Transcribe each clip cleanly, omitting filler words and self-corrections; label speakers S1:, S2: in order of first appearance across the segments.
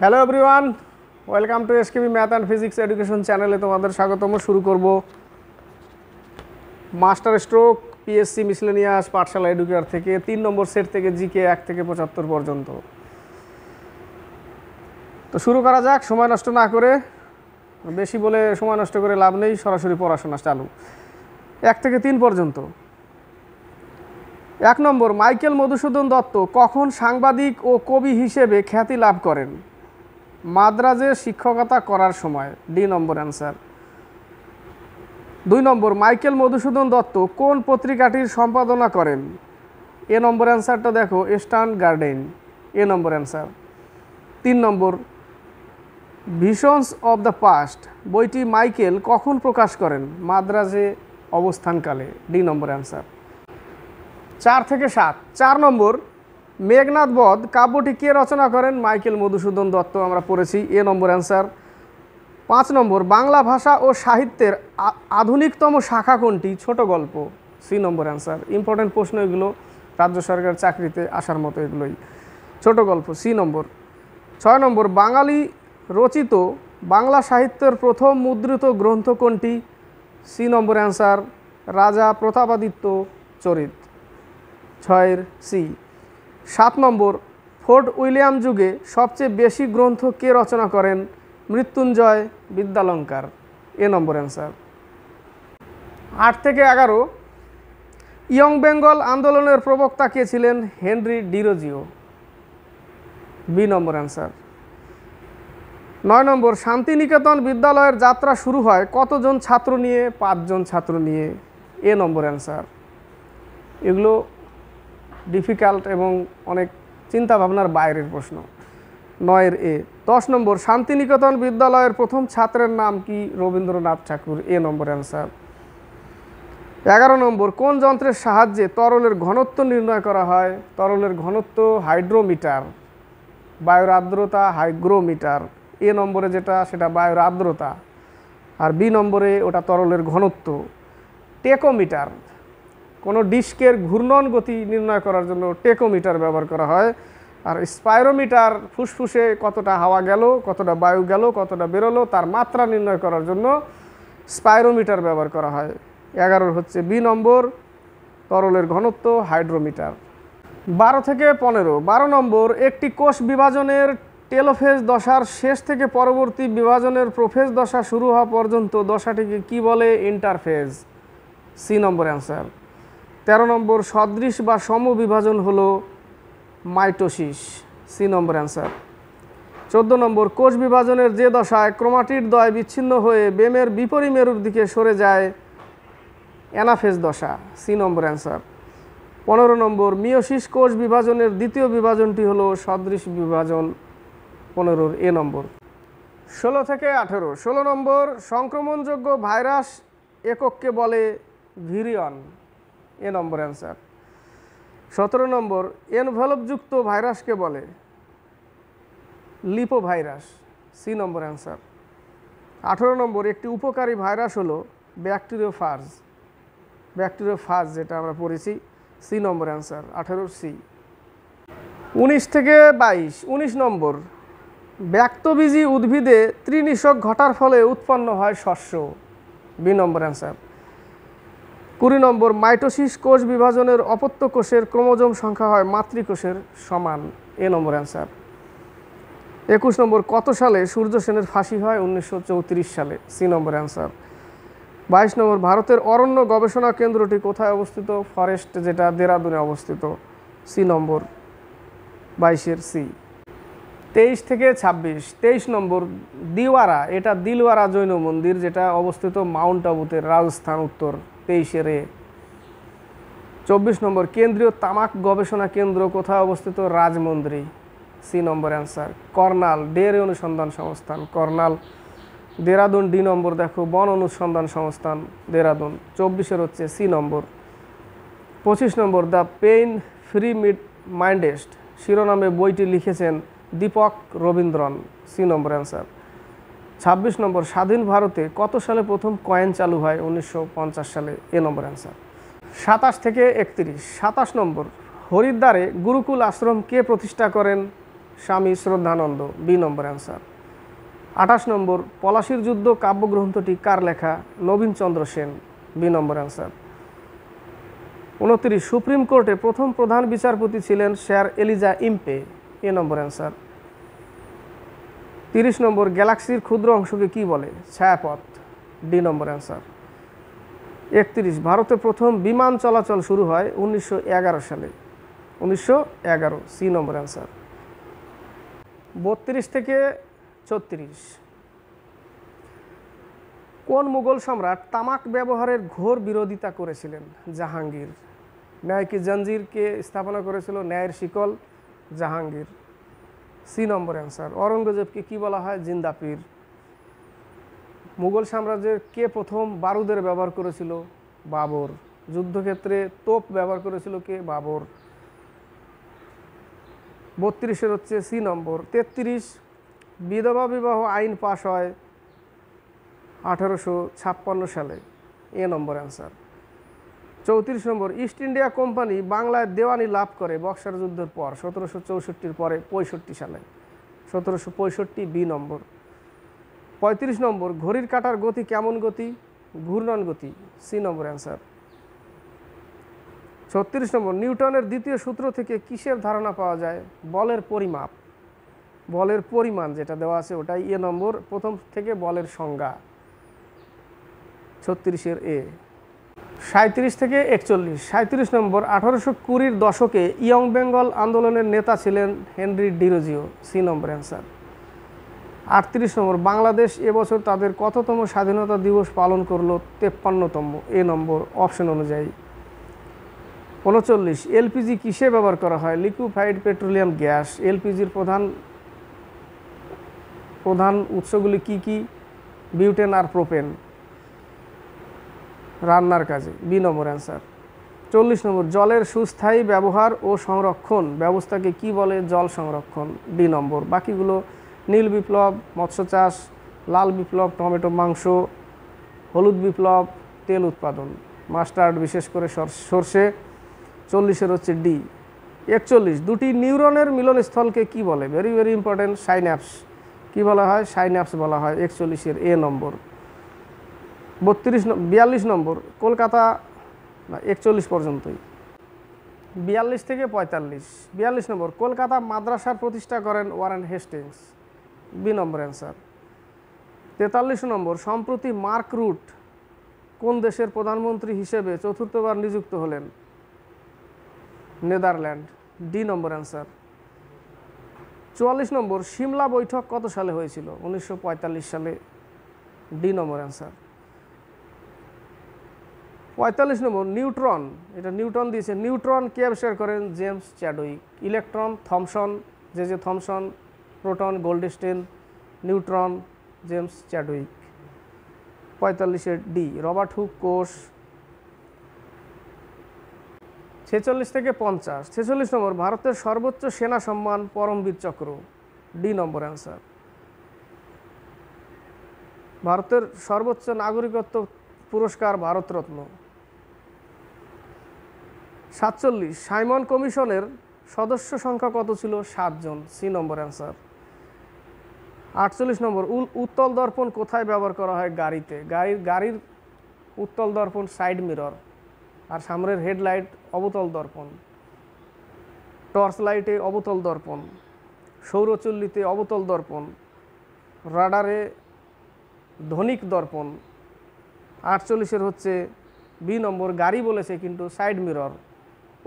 S1: Hello everyone, welcome to SKB math and physics education চ্যানেলে তোমাদের স্বাগতম। শুরু করব মাস্টার স্ট্রোক পিএসসি মিসলেনিয়াস পাঠশালা এডুকেয়ার থেকে ৩ নম্বর সেট থেকে জিকে ১ থেকে ৭৫ পর্যন্ত। তো শুরু করা যাক সময় নষ্ট না করে, বেশি বলে সময় নষ্ট করে লাভ নেই, সরাসরি পড়াশোনা চালু। ১ থেকে ৩ পর্যন্ত। ১ নম্বর, মাইকেল মধুসূদন দত্ত কখন সাংবাদিক ও কবি হিসেবে খ্যাতি লাভ করেন? মাদ্রাজে শিক্ষকতা করার সময়। ডি নম্বর অ্যান্সার। ২ নম্বর, মাইকেল মধুসূদন দত্ত কোন পত্রিকাটির সম্পাদনা করেন? এ নম্বর অ্যান্সারটা দেখো, eastern garden. A number answer. ৩ number, visions of the past বইটি মাইকেল কখন প্রকাশ করেন? মাদ্রাজে অবস্থানকালে। ডি নম্বর অ্যান্সার। ৪ থেকে ৭। ৪ নম্বর, মেঘনাদ বধ কাব্যটি কে রচনা করেন? মাইকেল মধুসূদন দত্ত, আমরা পড়েছি। এ নম্বর অ্যান্সার। ৫ নম্বর, বাংলা ভাষা ও সাহিত্যের আধুনিকতম শাখা কোনটি? ছোট গল্প। C number answer. ইম্পর্টেন্ট প্রশ্ন এগুলো, রাজ্য সরকার চাকরিতে আসার মতো এগুলোই। ছোট গল্প, সি নম্বর। ৬ নম্বর, বাঙালি রচিত বাংলা সাহিত্যের প্রথম মুদ্রিত গ্রন্থ কোনটি? সি নম্বর অ্যান্সার, রাজা প্রতাপাদিত্য চরিত। ৬-এর সি। ৭ নম্বর, ফোর্ট উইলিয়াম যুগে সবচেয়ে বেশি গ্রন্থ কে রচনা করেন? মৃত্যুঞ্জয় বিদ্যালঙ্কার। এ নম্বর অ্যান্সার। ৮ থেকে ১১, ইয়ং বেঙ্গল আন্দোলনের প্রবক্তা কে ছিলেন? হেনরি ডিরোজিও। বি নম্বর অ্যান্সার। ৯ নম্বর, শান্তিনিকেতন বিদ্যালয়ের যাত্রা শুরু হয় কতজন ছাত্র নিয়ে? ৫ জন ছাত্র নিয়ে। এ নম্বর অ্যান্সার। এগুলো ডিফিকাল্ট এবং অনেক চিন্তা ভাবনার বাইরের প্রশ্ন। ৯-এর এ। ১০ নম্বর, শান্তিনিকেতন বিদ্যালয়ের প্রথম ছাত্রের নাম কি? রবীন্দ্রনাথ ঠাকুর। এ নম্বর অ্যান্সার। ১১ নম্বর, কোন যন্ত্রের সাহায্যে তরলের ঘনত্ব নির্ণয় করা হয়? তরলের ঘনত্ব হাইড্রোমিটার। বায়ুর আর্দ্রতা হাইগ্রোমিটার। এ নম্বরে যেটা সেটা বায়ুর আর্দ্রতা, আর বি নম্বরে ওটা তরলের ঘনত্ব। টেকোমিটার। কোনো ডিস্কের ঘূর্ণন গতি নির্ণয় করার জন্য টেকোমিটার ব্যবহার করা হয়। আর স্পাইরোমিটার ফুসফুসে কতটা হাওয়া গেল, কতটা বায়ু গেল, কতটা বেরোলো তার মাত্রা নির্ণয় করার জন্য স্পাইরোমিটার ব্যবহার করা হয়। 11 হচ্ছে বি নম্বর, তরলের ঘনত্ব হাইড্রোমিটার। 12 থেকে 15। 12 নম্বর, একটি কোষ বিভাজনের টেলোফেজ দশার শেষ থেকে পরবর্তী বিভাজনের প্রোফেজ দশা শুরু হওয়া পর্যন্ত দশাটিকে কি বলে? ইন্টারফেজ। C number answer. 13 নম্বর, সদৃশ বা সমবিভাজন হলো মাইটোসিস। C number answer. 14 নম্বর, কোষ বিভাজনের যে দশায় ক্রোমাটিড দ্বয় বিচ্ছিন্ন হয়ে বেমের বিপরিমেরুর দিকে সরে যায় অ্যানাফেজ দশা। C number answer. 15 নম্বর, মিওসিস কোষ বিভাজনের দ্বিতীয় বিভাজনটি হলো সদৃশ বিভাজন। 15-এর এ নম্বর। 16 থেকে 18। 16 নম্বর, সংক্রমণযোগ্য ভাইরাস একককে বলে ভিরিয়ন। এ নম্বর অ্যান্সার। 17 নম্বর, এনভেলপযুক্ত ভাইরাসকে বলে লিপোভাইরাস। C number answer. 18 নম্বর, একটি উপকারী ভাইরাস হলো ব্যাকটেরিওফাজ। ব্যাকটেরিওফাজ যেটা আমরা পড়েছি। C number answer. 18-এর সি। 19 থেকে 22। 19 নম্বর, ব্যক্তবীজী উদ্ভিদে ত্রিনিষক ঘটার ফলে উৎপন্ন হয় শস্য। বি নম্বর অ্যান্সার। 20 নম্বর, মাইটোসিস কোষ বিভাজনের অপত্য কোষের ক্রোমোজোম সংখ্যা হয় মাতৃকোষের সমান। এ নম্বর অ্যান্সার। 21 নম্বর, কত সালে সূর্য সেনের ফাঁসি হয়? 1934 সালে। C number answer. 22 নম্বর, ভারতের অরণ্য গবেষণা কেন্দ্রটি কোথায় অবস্থিত? ফরেস্ট, যেটা দেরাদুনে অবস্থিত। সি নম্বর। 22-এর সি। 23 থেকে 26। 23 নম্বর, দিওয়ারা, এটা দিলওয়ারা জৈন মন্দির যেটা অবস্থিত মাউন্ট আবুতে, রাজস্থান, উত্তর। 23-এর এ। 24 নম্বর, কেন্দ্রীয় তামাক গবেষণা কেন্দ্র কোথায় অবস্থিত? রাজমন্দ্রী। C number answer. কর্নাল, ডেয়ারি অনুসন্ধান সংস্থান কর্নাল, দেরাদুন। ডি নম্বর দেখো, বন অনুসন্ধান সংস্থান দেরাদুন। 24-এর হচ্ছে C number. 25 number, the pain free mindset শিরোনামে বইটি লিখেছেন Deepak Ravindran. C number answer. 26 number, স্বাধীন ভারতে কত সালে প্রথম কয়েন চালু হয়? 1950 সালে। এ নম্বর অ্যান্সার। 27 থেকে 31। 27 নম্বর, হরিদ্বারে গুরুকুল আশ্রম কে প্রতিষ্ঠা করেন? স্বামী শ্রদ্ধানন্দ, বি নম্বর অ্যান্সার। 28 নম্বর, পলাশীর যুদ্ধ কাব্যগ্রন্থটি কার লেখা? নবীনচন্দ্র সেন, বি নম্বর অ্যান্সার। 29, সুপ্রিম কোর্টে প্রথম প্রধান বিচারপতি ছিলেন স্যার এলিজা ইম্পে, এ নম্বর অ্যান্সার। 30 নম্বর, গ্যালাক্সির ক্ষুদ্র অংশকে কি বলে? ছায়াপথ, ডি নম্বর অ্যান্সার। 31, ভারতে প্রথম বিমান চলাচল শুরু হয় 1911 সালে, 1911, সি নম্বর অ্যান্সার। 32 থেকে 36, কোন মুঘল সম্রাট তামাক ব্যবহারের ঘোর বিরোধিতা করেছিলেন? জাহাঙ্গীর। ন্যায় কি জঞ্জিরকে স্থাপনা করেছিল? ন্যায়ের শিকল, জাহাঙ্গীর, সি নম্বর অ্যান্সার। অরঙ্গজেবকে কি বলা হয়? জিন্দাপীর। মুঘল সাম্রাজ্যের কে প্রথম বারুদের ব্যবহার করেছিল? বাবর। যুদ্ধক্ষেত্রে তোপ ব্যবহার করেছিল কে? বাবর। 32 হচ্ছে সি নম্বর। 33, বিধবা বিবাহ আইন পাশ হয় 1856 সালে, এ নম্বর অ্যান্সার। 34 নম্বর, ইস্ট ইন্ডিয়া কোম্পানি বাংলায় দেওয়ানি লাভ করে বক্সার যুদ্ধের পর 1764 পরে 65 সালে, 1765, বি নম্বর। 35 নম্বর, ঘড়ির কাঁটার গতি কেমন গতি? ঘূর্ণন গতি, সি নম্বর অ্যান্সার। 36 নম্বর, নিউটনের দ্বিতীয় সূত্র থেকে কিসের ধারণা পাওয়া যায়? বলের পরিমাপ, বলের পরিমাণ যেটা দেওয়া আছে ওটাই, এ নম্বর। প্রথম থেকে বলের সংজ্ঞা, 36 এ। 37 থেকে 41, 37 নম্বর, 1820-র দশকে ইয়ং বেঙ্গল আন্দোলনের নেতা ছিলেন Henry Derozio, C number answer. 38 নম্বর, বাংলাদেশ এবছর তাদের কততম স্বাধীনতা দিবস পালন করলো? 53তম, এ নম্বর, অপশন অনুযায়ী। 39, এলপিজি কিসে ব্যবহার করা হয়? Liquefied petroleum gas. এলপিজির প্রধান উৎসগুলি কি কি? বিউটেন আর প্রোপেন, রান্নার কাজে, বি নম্বর অ্যান্সার। 40 নম্বর, জলের সুস্থায়ী ব্যবহার ও সংরক্ষণ ব্যবস্থাকে কি বলে? জল সংরক্ষণ, ডি নম্বর। বাকিগুলো নীল বিপ্লব, মৎস্য চাষ, লাল বিপ্লব, টমেটো মাংস, হলুদ বিপ্লব, তেল উৎপাদন, মাস্টার্ড, বিশেষ করে সর্ষে, 40 হচ্ছে ডি। 41, দুটি নিউরনের মিলনস্থলকে কি বলে? Very very important, synapse. কি বলা হয়? সাইন্যাপস বলা হয়, 41, এ নম্বর। 42 নম্বর, কলকাতা, না 41 পর্যন্তই, 42 থেকে 45। 42 নম্বর, কলকাতা মাদ্রাসার প্রতিষ্ঠা করেন ওয়ারেন হেস্টিংস, বি নম্বর অ্যান্সার। 43 নম্বর, সম্প্রতি মার্ক রুট কোন দেশের প্রধানমন্ত্রী হিসেবে চতুর্থবার নিযুক্ত হলেন? নেদারল্যান্ড, ডি নম্বর অ্যান্সার। 44 নম্বর, সিমলা বৈঠক কত সালে হয়েছিল? 1945 সালে, ডি নম্বর অ্যান্সার। 45 নম্বর, নিউট্রন, এটা নিউটন দিয়েছে, নিউট্রন কে আবিষ্কার করেন? James Chadwick. Electron, Thomson, J Thomson. Proton, Goldstein. Neutron, James Chadwick. 45 D, Robert Hooke কোষ। 46 থেকে 50। 46 নম্বর, ভারতের সর্বোচ্চ সেনা সম্মান পরমবীর চক্র, ডি নম্বর অ্যান্সার। ভারতের সর্বোচ্চ নাগরিকত্ব পুরস্কার ভারতরত্ন। 47, সাইমন কমিশনের সদস্য সংখ্যা কত ছিল? 7 জন, সি নম্বর অ্যান্সার। 48 নম্বর, উত্তল দর্পণ কোথায় ব্যবহার করা হয়? গাড়িতে। গাড়ির উত্তল দর্পণ সাইড মিরর, আর সামনের হেডলাইট অবতল দর্পণ, টর্চ লাইটে অবতল দর্পণ, সৌরচুল্লিতে অবতল দর্পণ, রাডারে ধ্বনিক দর্পণ। 48 হচ্ছে বি নম্বর, গাড়ি বলেছে কিন্তু সাইড মিরর,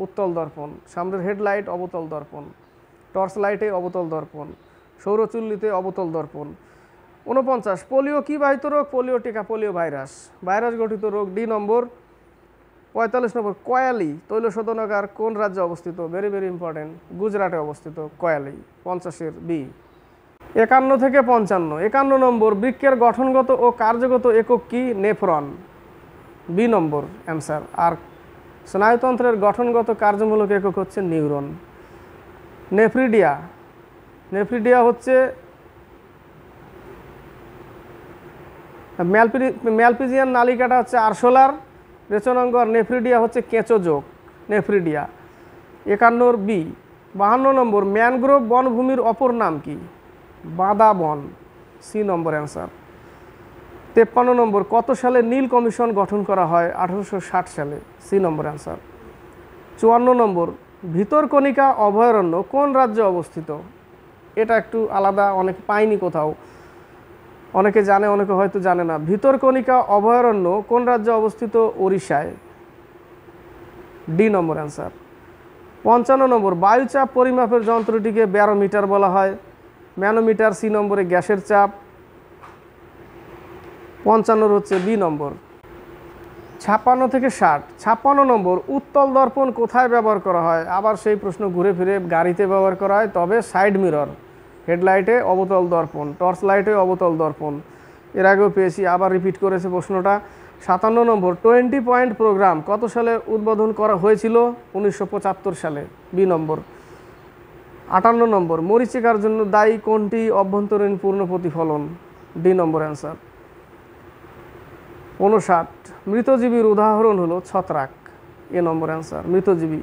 S1: উত্তল দর্পণ, সামনের হেডলাইট অবতল দর্পণ, টর্চ লাইটে অবতল দর্পণ, সৌরচুল্লিতে অবতল দর্পণ। 49, পোলিও কি বাহিত রোগ? পোলিও টিকা, পোলিও ভাইরাস, ভাইরাস গঠিত রোগ, ডি নম্বর। 45 নম্বর, কয়ালি তৈল শোধনাগার কোন রাজ্যে অবস্থিত? ভেরি ভেরি ইম্পর্টেন্ট, গুজরাটে অবস্থিত কয়ালি, 50 বি। 51 থেকে 55। 51 নম্বর, বৃক্কের গঠনগত ও কার্যগত একক কি? নেফ্রন, বি নম্বর অ্যান্সার। আর স্নায়ুতন্ত্রের গঠনগত কার্যমূলক একক হচ্ছে নিউরন। নেফ্রিডিয়া, নেফ্রিডিয়া হচ্ছে ম্যালপিজিয়ান নালিকাটা হচ্ছে আরশোলার রেচনাঙ্গ, আর নেফ্রিডিয়া হচ্ছে কেঁচোযোগ, নেফ্রিডিয়া। 51 বি। 52 নম্বর ম্যানগ্রোভ বনভূমির অপর নাম কি? বাঁধা বন, সি নম্বর অ্যান্সার। 53 নম্বর কত সালে নীল কমিশন গঠন করা হয়? 1860 সালে, সি নম্বর অ্যান্সার। 54 নম্বর ভিতরকণিকা অভয়ারণ্য কোন রাজ্যে অবস্থিত? এটা একটু আলাদা, অনেক পাইনি কোথাও, অনেকে জানে অনেকে হয়তো জানে না। ভিতরকণিকা অভয়ারণ্য কোন রাজ্যে অবস্থিত? ওড়িশায়, ডি নম্বর অ্যান্সার। 55 নম্বর বায়ুচাপ পরিমাপের যন্ত্রটিকে ব্যারোমিটার বলা হয়। ম্যানোমিটার, সি নম্বরে গ্যাসের চাপ। 55 হচ্ছে বি নম্বর। 56 থেকে 60। 56 নম্বর উত্তল দর্পণ কোথায় ব্যবহার করা হয়? আবার সেই প্রশ্ন ঘুরে ফিরে গাড়িতে ব্যবহার করা হয়, তবে সাইড মিরর, হেডলাইটে অবতল দর্পণ, টর্চ লাইটে অবতল দর্পণ। এর আগেও পেয়েছি, আবার রিপিট করেছে প্রশ্নটা। 57 নম্বর 20 পয়েন্ট প্রোগ্রাম কত সালে উদ্বোধন করা হয়েছিল? 1975 সালে, বি নম্বর। 58 নম্বর মরীচিকার জন্য দায়ী কোনটি অভ্যন্তরীণ পূর্ণ প্রতিফলন? ডি নম্বর অ্যান্সার। 59 মৃতজীবীর উদাহরণ হলো ছত্রাক, এ নম্বর অ্যান্সার, মৃতজীবী।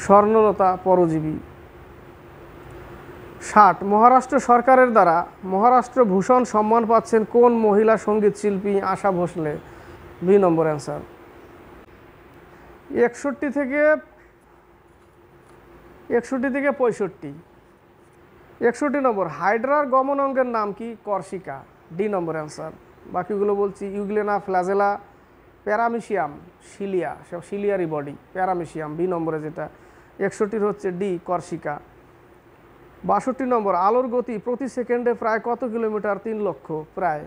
S1: স্বর্ণলতা পরজীবী। 60 মহারাষ্ট্র সরকারের দ্বারা মহারাষ্ট্র ভূষণ সম্মান পাচ্ছেন কোন মহিলা সঙ্গীত শিল্পী? আশা ভোসলে, বি নম্বর অ্যান্সার। 61 থেকে 65। 61 নম্বর হাইড্রার গমন অঙ্গের নাম কি? কর্সিকা, ডি নম্বর অ্যান্সার। বাকিগুলো বলছি, ইউগ্লেনা, ফ্ল্যাজেলা, প্যারামিশিয়াম, সিলিয়া, সব সিলিয়ারি বডি, প্যারামিশিয়াম, বি নম্বরে যেটা। 61 হচ্ছে ডি, কর্সিকা। 62 নম্বর আলোর গতি প্রতি সেকেন্ডে প্রায় কত কিলোমিটার? 3 লক্ষ, প্রায়,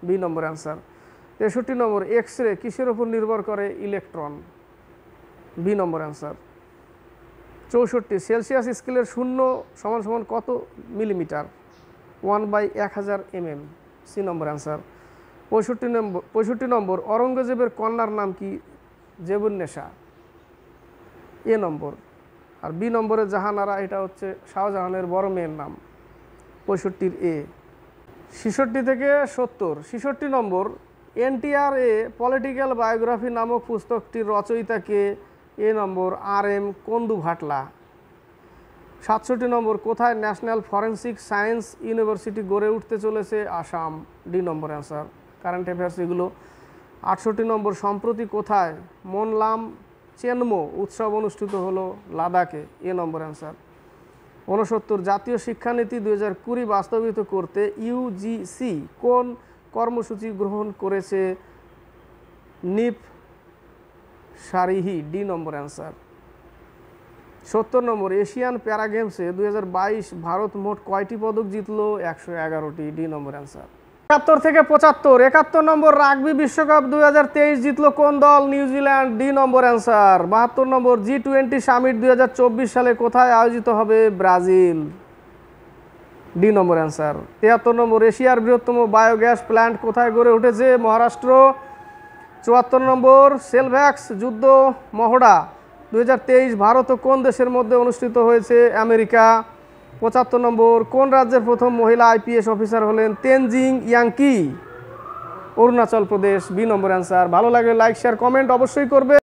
S1: বি নম্বর অ্যান্সার। 63 নম্বর এক্স রে কিসের উপর নির্ভর করে? ইলেকট্রন, বি নম্বর অ্যান্সার। 64 সেলসিয়াস স্কেলের 0 সমান সমান কত millimetre? 1/1000 mm, C number answer. 65 নম্বর অরঙ্গজেবের কন্যার নাম কি? জেবুন্নেসা, এ নম্বর। আর বি নম্বরে জাহানারা, এটা হচ্ছে শাহজাহানের বড় মেয়ের নাম, 65 এ। 66 থেকে 70। 66 নম্বর এনটিআর এ পলিটিক্যাল বায়োগ্রাফি নামক পুস্তকটির রচয়িতাকে? এ নম্বর আর এম কন্দু ভাটলা। 67 নম্বর কোথায় ন্যাশনাল ফরেন্সিক সায়েন্স ইউনিভার্সিটি গড়ে উঠতে চলেছে? আসাম, ডি নম্বর অ্যান্সার। কারেন্ট অ্যাফেয়ার্স এগুলো। 68 নম্বর সম্প্রতি কোথায় মোনলাম চেনমো উৎসব অনুষ্ঠিত হলো? লাদাখে, এ নম্বর অ্যান্সার। 69 জাতীয় শিক্ষানীতি 2020 বাস্তবায়িত করতে ইউজিসি কোন কর্মসূচি গ্রহণ করেছে? নিপ সারিহি, ডি নম্বর অ্যান্সার। 70 নম্বর এশিয়ান প্যারা গেমসে 2022 ভারত মোট কয়টি পদক জিতলো? 111টি, ডি নম্বর অ্যান্সার। 71 থেকে 75। 71 নম্বর রাগবি বিশ্বকাপ 2023 জিতলো কোন দল? নিউজিল্যান্ড, ডি নম্বর অ্যান্সার। 72 নম্বর G20 সামিট 2024 সালে কোথায় আয়োজিত হবে? ব্রাজিল, ডি নম্বর অ্যান্সার। 73 নম্বর এশিয়ার বৃহত্তম বায়োগ্যাস প্ল্যান্ট কোথায় গড়ে উঠেছে? মহারাষ্ট্র। 74 নম্বর সেলভ্যাক্স যুদ্ধ মহড়া 2023 ভারত ও কোন দেশের মধ্যে অনুষ্ঠিত হয়েছে? আমেরিকা। 75 নম্বর কোন রাজ্যের প্রথম মহিলা আইপিএস অফিসার হলেন? তেনজিং ইয়াংকি, অরুণাচল প্রদেশ, বি নম্বর অ্যান্সার। ভালো লাগলে লাইক শেয়ার কমেন্ট অবশ্যই করবে।